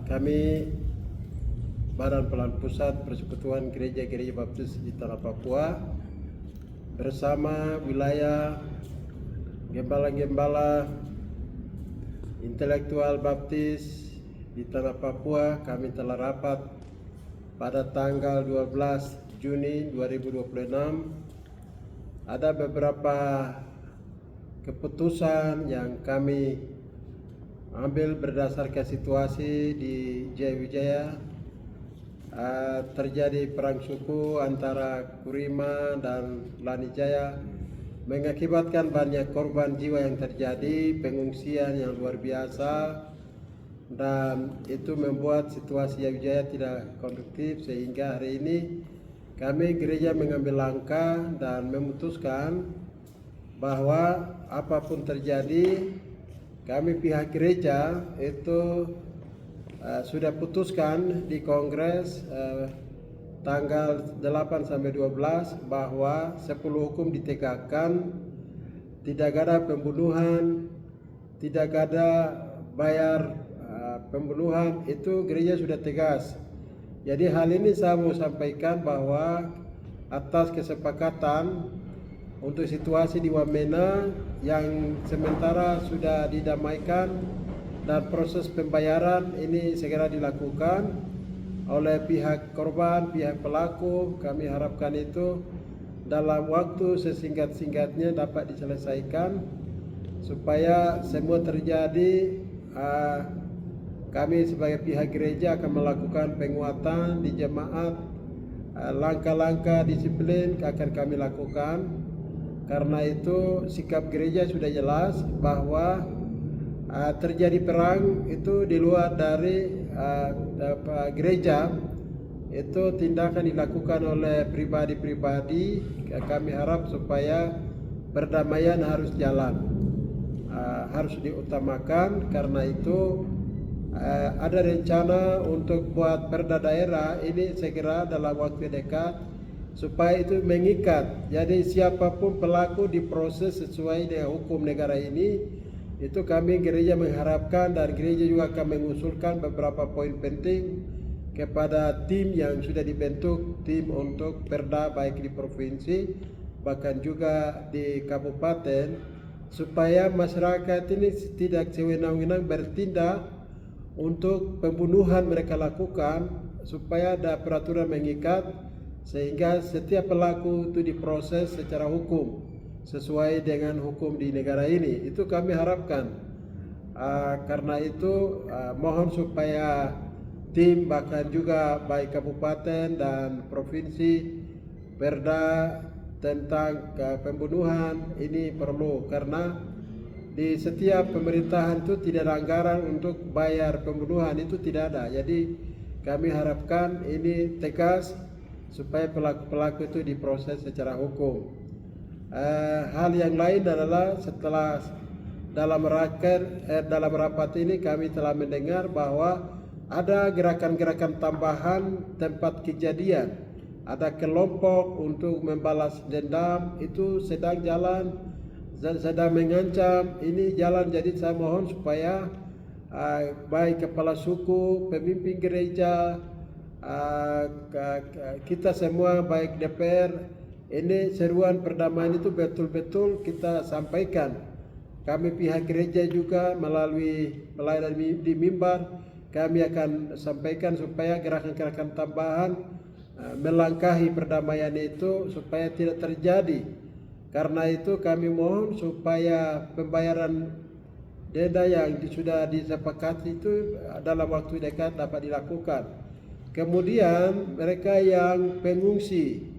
Kami Badan Pelayanan Pusat Persekutuan Gereja-Gereja Baptis di Tanah Papua bersama wilayah gembala-gembala intelektual baptis di Tanah Papua, kami telah rapat pada tanggal 12 Juni 2026. Ada beberapa keputusan yang kami ambil berdasarkan situasi di Jayawijaya. Terjadi perang suku antara Kurima dan Lanijaya, mengakibatkan banyak korban jiwa yang terjadi, pengungsian yang luar biasa, dan itu membuat situasi Jayawijaya tidak kondusif, sehingga hari ini kami gereja mengambil langkah dan memutuskan bahwa apapun terjadi, kami pihak gereja itu sudah putuskan di Kongres tanggal 8 sampai 12 bahwa 10 hukum ditegakkan, tidak ada pembunuhan, tidak ada bayar pembunuhan, itu gereja sudah tegas. Jadi hal ini saya mau sampaikan bahwa atas kesepakatan untuk situasi di Wamena yang sementara sudah didamaikan dan proses pembayaran ini segera dilakukan oleh pihak korban, pihak pelaku. Kami harapkan itu dalam waktu sesingkat-singkatnya dapat diselesaikan supaya semua terjadi. Kami sebagai pihak gereja akan melakukan penguatan di jemaat, langkah-langkah disiplin akan kami lakukan. Karena itu sikap gereja sudah jelas bahwa terjadi perang itu di luar dari gereja, itu tindakan dilakukan oleh pribadi-pribadi. Kami harap supaya perdamaian harus jalan, harus diutamakan. Karena itu ada rencana untuk buat perda daerah ini segera dalam waktu dekat supaya itu mengikat. Jadi siapapun pelaku diproses sesuai dengan hukum negara ini. Itu kami gereja mengharapkan, dan gereja juga akan mengusulkan beberapa poin penting kepada tim yang sudah dibentuk, tim untuk perda baik di provinsi bahkan juga di kabupaten, supaya masyarakat ini tidak sewenang-wenang bertindak untuk pembunuhan mereka lakukan, supaya ada peraturan mengikat sehingga setiap pelaku itu diproses secara hukum sesuai dengan hukum di negara ini. Itu kami harapkan. Karena itu mohon supaya tim bahkan juga baik kabupaten dan provinsi perda tentang pembunuhan ini perlu, karena di setiap pemerintahan itu tidak ada anggaran untuk bayar pembunuhan, itu tidak ada. Jadi kami harapkan ini tegas supaya pelaku-pelaku itu diproses secara hukum. Hal yang lain adalah setelah dalam rapat ini kami telah mendengar bahwa ada gerakan-gerakan tambahan tempat kejadian. Ada kelompok untuk membalas dendam, itu sedang jalan, sedang mengancam ini jalan. Jadi saya mohon supaya baik kepala suku, pemimpin gereja, kita semua baik DPR, ini seruan perdamaian itu betul-betul kita sampaikan. Kami pihak gereja juga melalui pelayanan di mimbar, kami akan sampaikan supaya gerakan-gerakan tambahan melangkahi perdamaian itu supaya tidak terjadi. Karena itu kami mohon supaya pembayaran denda yang sudah disepakati itu dalam waktu dekat dapat dilakukan. Kemudian mereka yang pengungsi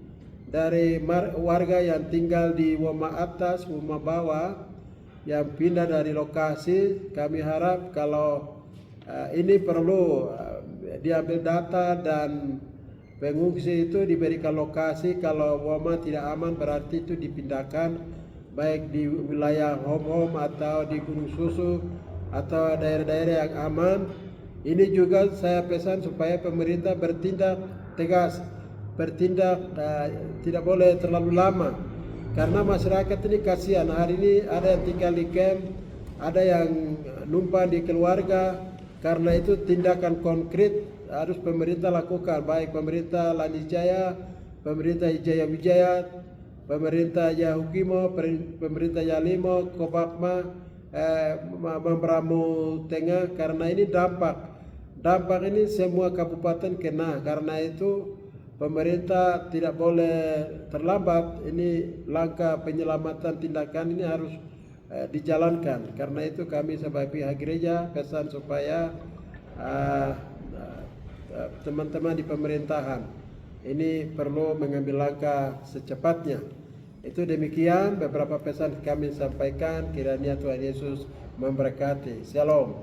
dari warga yang tinggal di Woma atas, Woma bawah, yang pindah dari lokasi, kami harap kalau ini perlu diambil data dan pengungsi itu diberikan lokasi. Kalau Woma tidak aman berarti itu dipindahkan baik di wilayah Hom-Hom atau di Gunung Susu atau daerah-daerah yang aman. Ini juga saya pesan supaya pemerintah bertindak tegas, tidak boleh terlalu lama, karena masyarakat ini kasihan. Hari ini ada yang tinggal di camp, ada yang numpang di keluarga, Karena itu tindakan konkret harus pemerintah lakukan, baik pemerintah Lani Jaya, pemerintah Jaya Wijaya, pemerintah Yahukimo, pemerintah Yalimo, Kopakma, Mambramo Tengah. Karena ini dampak ini semua kabupaten kena. Karena itu pemerintah tidak boleh terlambat. Ini langkah penyelamatan tindakan ini harus dijalankan. Karena itu kami sebagai pihak gereja pesan supaya teman-teman di pemerintahan ini perlu mengambil langkah secepatnya. Itu demikian beberapa pesan kami sampaikan. Kiranya Tuhan Yesus memberkati. Shalom.